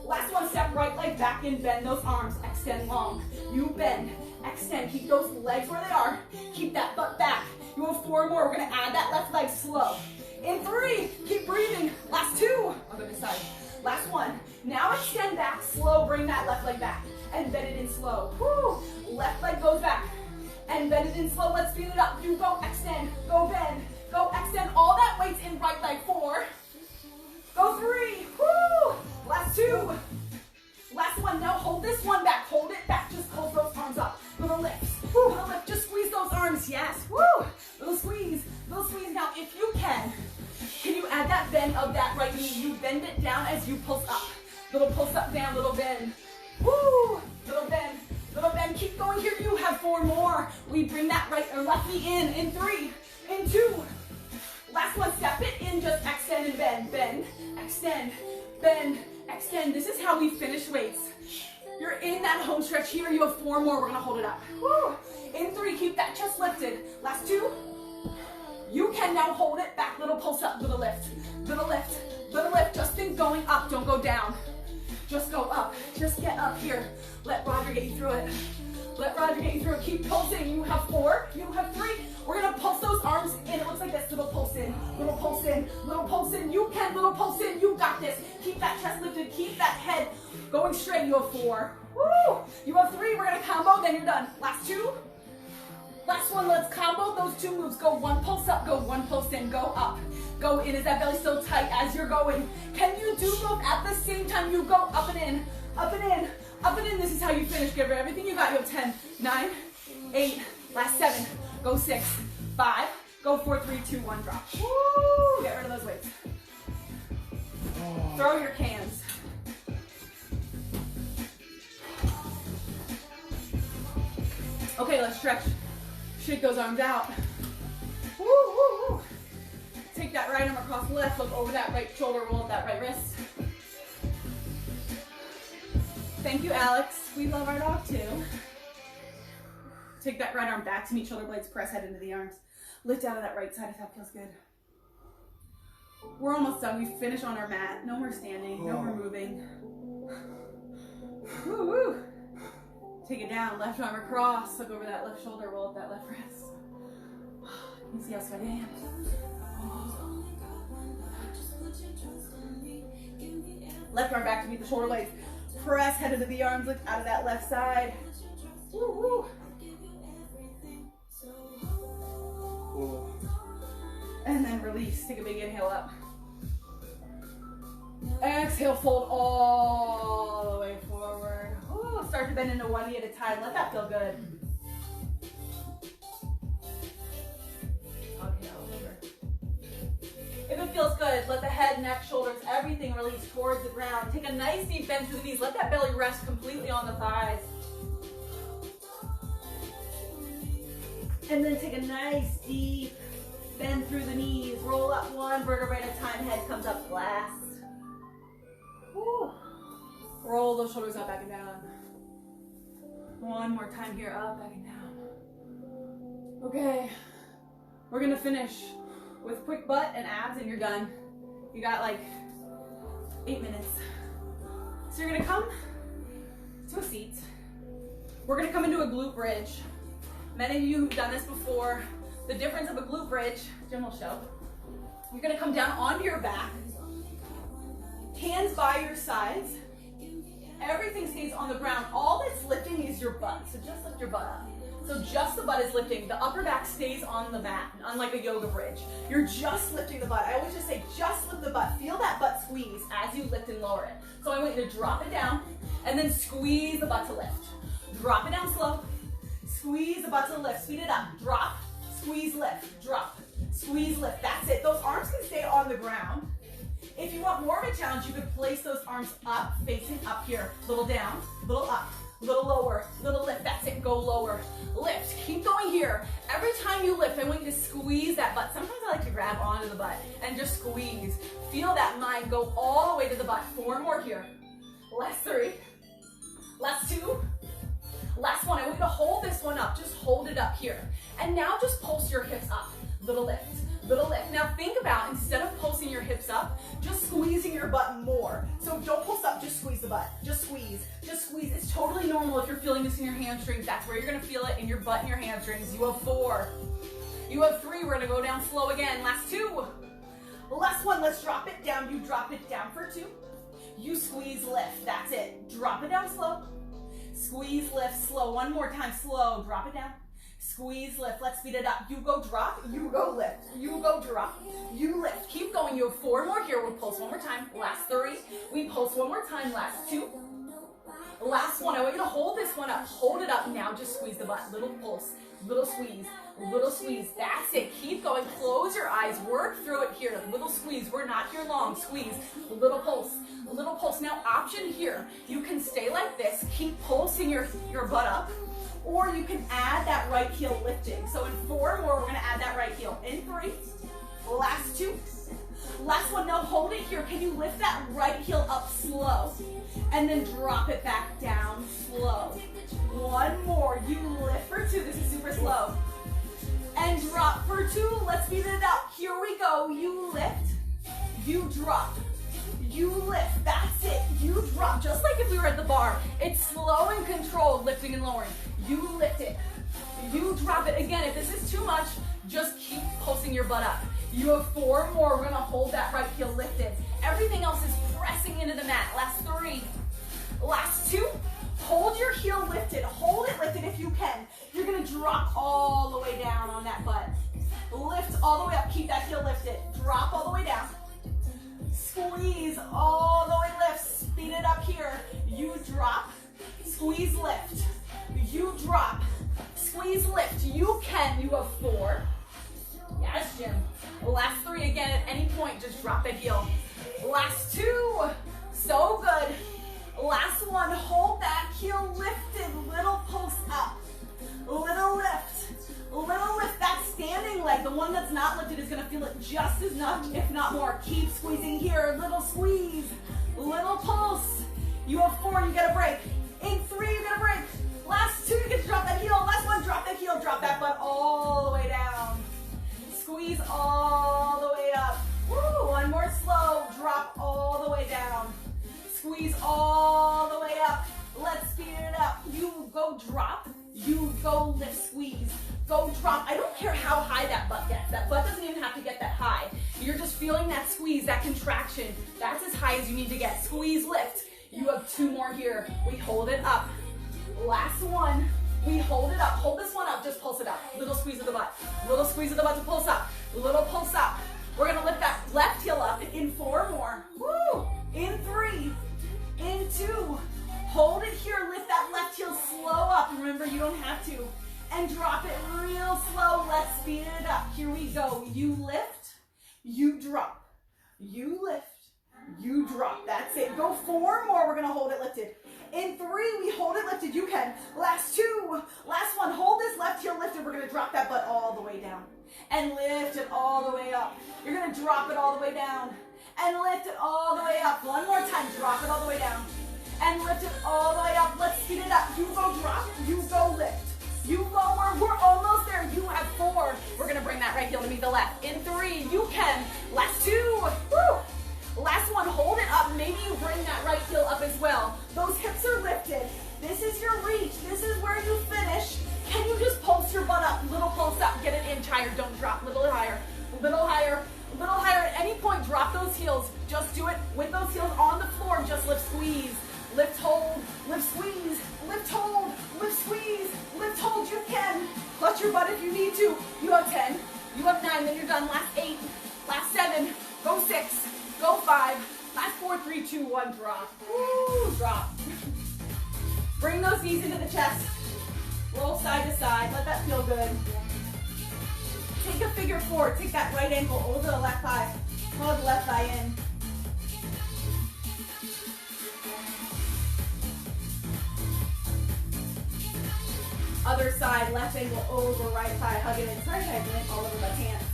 Last one. Step right leg back in. Bend those arms. Extend long. You bend. Extend. Keep those legs where they are. Keep that butt back. You have 4 more. We're going to add that left leg slow. In 3. Keep breathing. Last 2. I'll go this side. Last one. Now extend back. Slow. Bring that left leg back. And bend it in slow. Woo! Left leg goes back. And bend it in slow. Let's speed it up. You go extend. Go bend. Go extend. All that weight's in right leg. 4. Go 3. Woo! Last 2. Last one. Now hold this one back. Hold it back. Just hold those arms up. Little lift. Woo! Little lift. Just squeeze those arms. Yes. Woo! Little squeeze. Little squeeze. Now, if you can you add that bend of that right knee? You bend it down as you pulse up. Little pulse up, down. Little bend. Woo! Little bend. Little bend. Keep going here. You have 4 more. We bring that right or left knee in 3, in 2. Last one. Step it in. Just extend and bend. Bend. Extend. Bend. Extend. This is how we finish weights. You're in that home stretch here. You have 4 more. We're going to hold it up. Woo! In 3. Keep that chest lifted. Last 2. You can now hold it back. Little pulse up. Little lift. Little lift. Little lift. Just think going up. Don't go down. Just go up. Just get up here. Let Roger get you through it. Let Roger get you through it. Keep pulsing. You have 4. You have 3. We're going to pulse those arms in. It looks like this. Little pulse in. Little pulse in. Little pulse in. You can. Little pulse in. You got this. Keep that chest lifted. Keep that head going straight. You have 4. Woo! You have 3. We're going to combo. Then you're done. Last 2. Last one. Let's combo those 2 moves. Go 1 pulse up. Go 1 pulse in. Go up. Go in. Is that belly still tight as you're going? Can you do both at the same time? You go up and in, up and in, up and in. This is how you finish. Give her everything you got. You have 10, 9, 8, last 7, go 6, 5, go 4, 3, 2, 1, drop. Woo! Get rid of those weights. Throw your cans. Okay, let's stretch. Shake those arms out. Woo, woo, woo. Take that right arm across the left, look over that right shoulder, roll up that right wrist. Thank you, Alex. We love our dog too. Take that right arm back to meet shoulder blades, press head into the arms. Lift out of that right side if that feels good. We're almost done. We finish on our mat. No more standing, no more moving. Woo, woo. Take it down, left arm across, look over that left shoulder, roll up that left wrist. You see how sweaty I am? Left arm back to meet the shoulder blades. Press head into the arms, look out of that left side. Woo, woo. And then release, take a big inhale up. Exhale, fold all the way forward. Ooh, start to bend into one knee at a time. Let that feel good. Okay, over. If it feels good, let the head, neck, shoulders, everything release towards the ground. Take a nice deep bend through the knees. Let that belly rest completely on the thighs. And then take a nice deep bend through the knees. Roll up one vertebrae at a time. Head comes up last. Woo. Roll those shoulders up, back and down. One more time here, up, back and down. Okay, we're gonna finish with quick butt and abs and you're done. You got like 8 minutes. So you're gonna come to a seat. We're gonna come into a glute bridge. Many of you have done this before. The difference of a glute bridge, Jim will show. You're gonna come down onto your back, hands by your sides. Everything stays on the ground. All that's lifting is your butt. So just lift your butt up. So just the butt is lifting. The upper back stays on the mat, unlike a yoga bridge. You're just lifting the butt. I always just say, just lift the butt. Feel that butt squeeze as you lift and lower it. So I want you to drop it down and then squeeze the butt to lift. Drop it down slow. Squeeze the butt to lift. Speed it up. Drop, squeeze, lift. Drop, squeeze, lift. That's it. Those arms can stay on the ground. If you want more of a challenge, you could place those arms up, facing up here. Little down, little up, little lower, little lift. That's it. Go lower. Lift. Keep going here. Every time you lift, I want you to squeeze that butt. Sometimes I like to grab onto the butt and just squeeze. Feel that mind go all the way to the butt. 4 more here. Last 3. Last 2. Last 1. I want you to hold this one up. Just hold it up here. And now just pulse your hips up. Little lift. Little lift. Now think about, instead of pulsing your hips up, just squeezing your butt more. So don't pulse up, just squeeze the butt. Just squeeze, just squeeze. It's totally normal if you're feeling this in your hamstrings. That's where you're gonna feel it, in your butt and your hamstrings. You have 4. You have 3, we're gonna go down slow again. Last 2. Last 1, let's drop it down. You drop it down for 2. You squeeze, lift, that's it. Drop it down slow. Squeeze, lift, slow. One more time, slow, drop it down. Squeeze, lift, let's speed it up. You go drop, you go lift. You go drop, you lift. Keep going, you have 4 more here. We'll pulse one more time. Last 3, we pulse one more time. Last 2, last 1. I want you to hold this one up. Hold it up, now just squeeze the butt. Little pulse, little squeeze, little squeeze. That's it, keep going. Close your eyes, work through it here. Little squeeze, we're not here long. Squeeze, little pulse, little pulse. Now option here, you can stay like this, keep pulsing your butt up, or you can add that right heel lifting. So in 4 more, we're gonna add that right heel. In 3, last 2, last 1. Now hold it here. Can you lift that right heel up slow? And then drop it back down slow. 1 more. You lift for 2. This is super slow. And drop for 2. Let's speed it up. Here we go. You lift, you drop. You lift, that's it. You drop, just like if we were at the bar. It's slow and controlled, lifting and lowering. You lift it, you drop it. Again, if this is too much, just keep pulsing your butt up. You have 4 more. We're gonna hold that right heel lifted. Everything else is pressing into the mat. Last 3, last 2. Hold your heel lifted. Hold it lifted if you can. You're gonna drop all the way down on that butt. Lift all the way up, keep that heel lifted. Drop all the way drop the heel. Last two. So good. Last one. Hold that heel lifted. Little pulse up. Little lift. Little lift. That standing leg, the one that's not lifted, is going to feel it just as much, if not more. Keep squeezing here. Little squeeze. Little pulse. You have 4, you get a break. In 3, you get a break. Last 2, you get to drop that heel. Last one, drop that heel. Drop that butt all the way down. Squeeze all the way up. Woo, one more slow. Drop all the way down. Squeeze all the way up. Let's speed it up. You go drop. You go lift, squeeze. Go drop. I don't care how high that butt gets. That butt doesn't even have to get that high. You're just feeling that squeeze, that contraction. That's as high as you need to get. Squeeze, lift. You have 2 more here. We hold it up. Last one. We hold it up. Hold this one up. Just pulse it up. Little squeeze of the butt. Little squeeze of the butt to pulse up. Little pulse up. We're going to lift that left heel up in 4 more. Woo! In 3. In 2. Hold it here. Lift that left heel slow up. Remember, you don't have to. And drop it real slow. Let's speed it up. Here we go. You lift. You drop. You lift. You drop. That's it. Go 4 more. We're going to hold it lifted. In 3, we hold it lifted. You can. Last 2. Last one. Hold this left heel lifted. We're going to drop that butt all the way down. And lift it all the way up. You're going to drop it all the way down. And lift it all the way up. One more time. Drop it all the way down. And lift it all the way up. Let's speed it up. You go drop. You go lift. You lower. We're almost there. You have 4. We're going to bring that right heel to meet the left. In 3. You can. Last 2. Woo! Last one, hold it up. Maybe you bring that right heel up as well. Those hips are lifted. This is your reach. This is where you finish. Can you just pulse your butt up? Little pulse up. Get an inch higher. Don't drop. Little higher. Little higher. Little higher. At any point, drop those heels. Just do it with those heels on the floor. Just lift, squeeze. Lift, hold. Lift, squeeze. Lift, hold. Lift, squeeze. Lift, hold. You can. Clutch your butt if you need to. You have 10. You have 9. Then you're done. Last 8. Last 7. Go 6. Go 5, last 4, 3, 2, 1, drop. Woo, drop. Bring those knees into the chest. Roll side to side, let that feel good. Take a figure 4, take that right ankle over the left thigh. Hug left thigh in. Other side, left ankle over right thigh, hug it in. Sorry, I went all over my pants.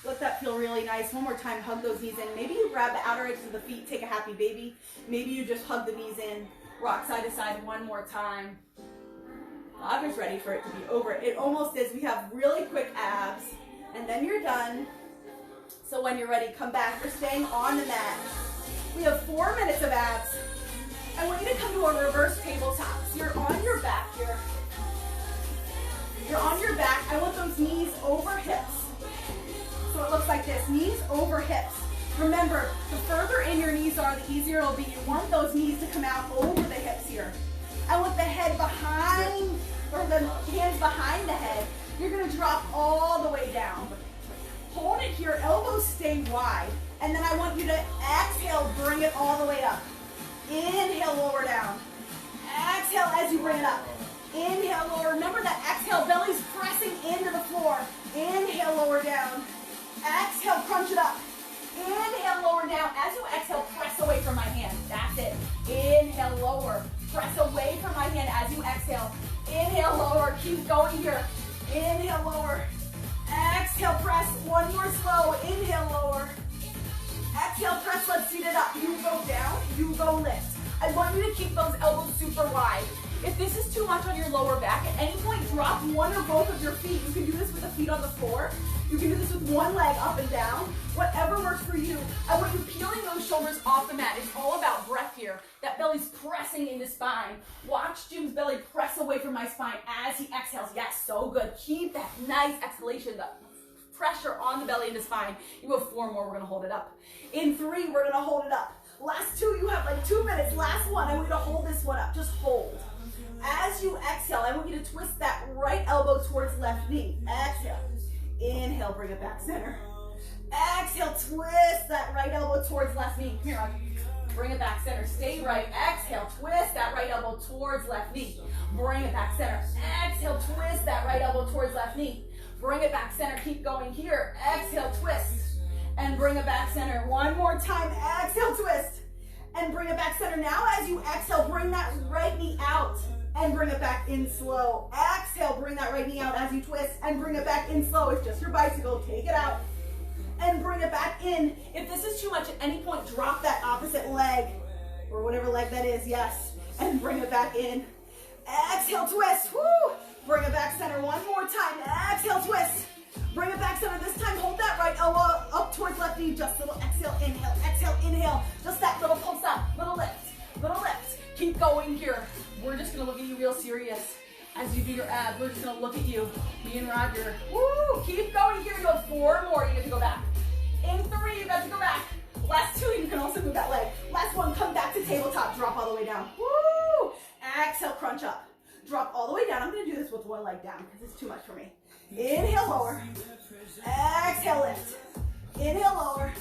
Let that feel really nice. One more time, hug those knees in. Maybe you grab the outer edges of the feet, take a happy baby. Maybe you just hug the knees in, rock side to side one more time. I'm just ready for it to be over. It almost is. We have really quick abs, and then you're done. So when you're ready, come back. You're staying on the mat. We have 4 minutes of abs. I want you to come to a reverse tabletop. So you're on your back here. You're on your back. I want those knees over hips. So it looks like this, knees over hips. Remember, the further in your knees are, the easier it'll be. You want those knees to come out over the hips here. I want the head behind, or the hands behind the head. You're gonna drop all the way down. Hold it here, elbows stay wide. And then I want you to exhale, bring it all the way up. Inhale, lower down. Exhale as you bring it up. Inhale, lower. Remember that exhale, belly's pressing into the floor. Inhale, lower down. Exhale, crunch it up. Inhale, lower down. As you exhale, press away from my hand. That's it. Inhale, lower. Press away from my hand as you exhale. Inhale, lower. Keep going here. Inhale, lower. Exhale, press. One more slow. Inhale, lower. Exhale, press. Let's seat it up. You go down. You go lift. I want you to keep those elbows super wide. If this is too much on your lower back, at any point, drop one or both of your feet. You can do this with the feet on the floor. You can do this with one leg up and down. Whatever works for you. I want you peeling those shoulders off the mat. It's all about breath here. That belly's pressing into spine. Watch Jim's belly press away from my spine as he exhales. Yes, so good. Keep that nice exhalation, the pressure on the belly into spine. You have 4 more. We're going to hold it up. In 3, we're going to hold it up. Last 2, you have like 2 minutes. Last one, I want you to hold this one up. Just hold. As you exhale, I want you to twist that right elbow towards left knee. Exhale. Inhale, bring it back center. Exhale, twist that right elbow towards left knee. Come here, Roger. Bring it back center. Stay right. Exhale, twist that right elbow towards left knee. Bring it back center. Exhale, twist that right elbow towards left knee. Bring it back center. Keep going here. Exhale, twist. And bring it back center. One more time. Exhale, twist. And bring it back center. Now as you exhale, bring that right knee out. And bring it back in slow. Exhale, bring that right knee out as you twist. And bring it back in slow. It's just your bicycle. Take it out. And bring it back in. If this is too much at any point, drop that opposite leg. Or whatever leg that is, yes. And bring it back in. Exhale, twist. Woo! Bring it back center one more time. Exhale, twist. Bring it back center. This time, hold that right elbow up towards left knee. Just a little exhale, inhale. Just that little pulse up. Little lift. Keep going here. We're just going to look at you real serious. As you do your abs, we're just going to look at you. Me and Roger. Woo! Keep going here. You have 4 more. You get to go back. In 3, you got to go back. Last 2, you can also move that leg. Last 1, come back to tabletop. Drop all the way down. Woo! Exhale, crunch up. Drop all the way down. I'm going to do this with one leg down because it's too much for me. Inhale, lower. Exhale, lift. Inhale, lower.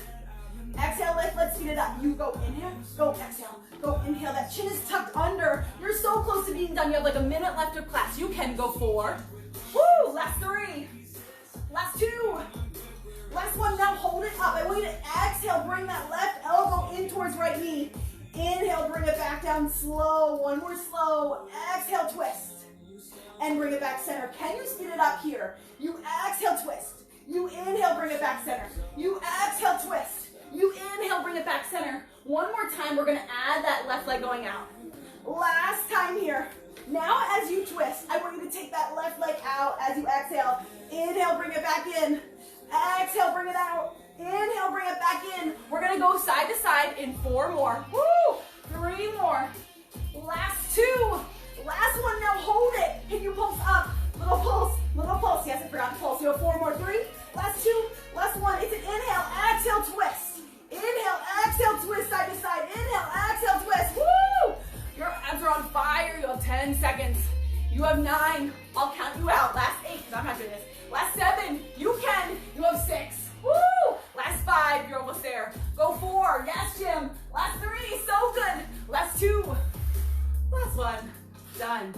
Exhale, lift. Let's speed it up. You go inhale, go exhale, go inhale. That chin is tucked under. You're so close to being done. You have like a minute left of class. You can go 4. Woo! Last 3. Last 2. Last 1. Now hold it up. I want you to exhale. Bring that left elbow in towards right knee. Inhale, bring it back down slow. 1 more slow. Exhale, twist. And bring it back center. Can you speed it up here? You exhale, twist. You inhale, bring it back center. You exhale, twist. You inhale, bring it back center. 1 more time, we're gonna add that left leg going out. Last time here. Now as you twist, I want you to take that left leg out as you exhale. Inhale, bring it back in. Exhale, bring it out. Inhale, bring it back in. We're gonna go side to side in 4 more. Woo! 3 more. Last 2. Last 1, now hold it. Can you pulse up? Little pulse, little pulse. Yes, I forgot to pulse. You have 4 more. 3. Last 2. Last 1. It's an inhale, exhale, twist. Inhale, exhale, twist side to side. Inhale, exhale, twist. Woo! Your abs are on fire. You have 10 seconds. You have 9. I'll count you out. Last 8, because I'm not doing this. Last 7. You can. You have 6. Woo! Last 5. You're almost there. Go 4. Yes, Jim. Last 3. So good. Last 2. Last 1. Done.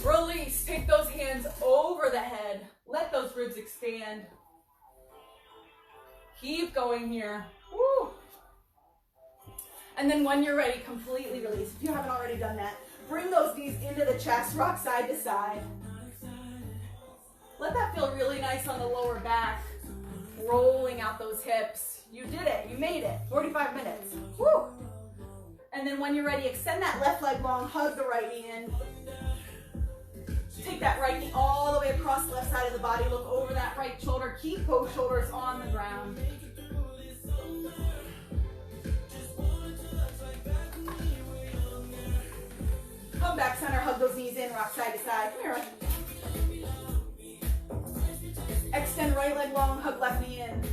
Release. Take those hands over the head. Let those ribs expand. Keep going here. Woo. And then when you're ready, completely release. If you haven't already done that, bring those knees into the chest, rock side to side. Let that feel really nice on the lower back. Rolling out those hips. You did it. You made it. 45 minutes. Woo. And then when you're ready, extend that left leg long, hug the right knee in. Take that right knee all the way across the left side of the body. Look over that right shoulder. Keep both shoulders on the ground. Come back center, hug those knees in, rock side to side. Come here. Extend right leg long, hug left knee in.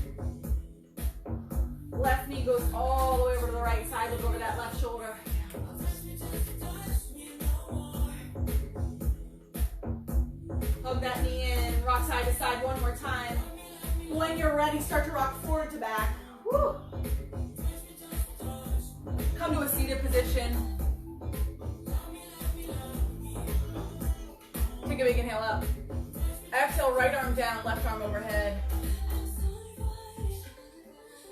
Left knee goes all the way over to the right side. Look over that left shoulder. Hug that knee in, rock side to side 1 more time. When you're ready, start to rock forward to back. Woo. Come to a seated position. Take a big inhale up. Exhale, right arm down, left arm overhead.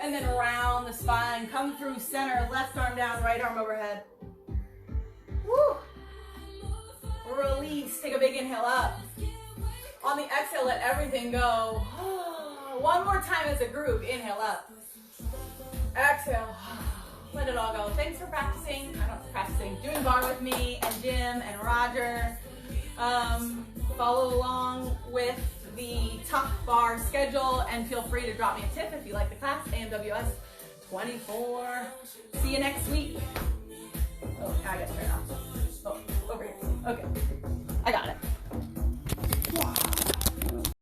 And then round the spine. Come through center, left arm down, right arm overhead. Woo. Release. Take a big inhale up. On the exhale, let everything go. 1 more time as a group. Inhale up. Exhale. Let it all go. Thanks for practicing. Doing barre with me and Jim and Roger. Follow along with the top bar schedule and feel free to drop me a tip if you like the class. AMWS 24. See you next week. Oh, I got to turn off.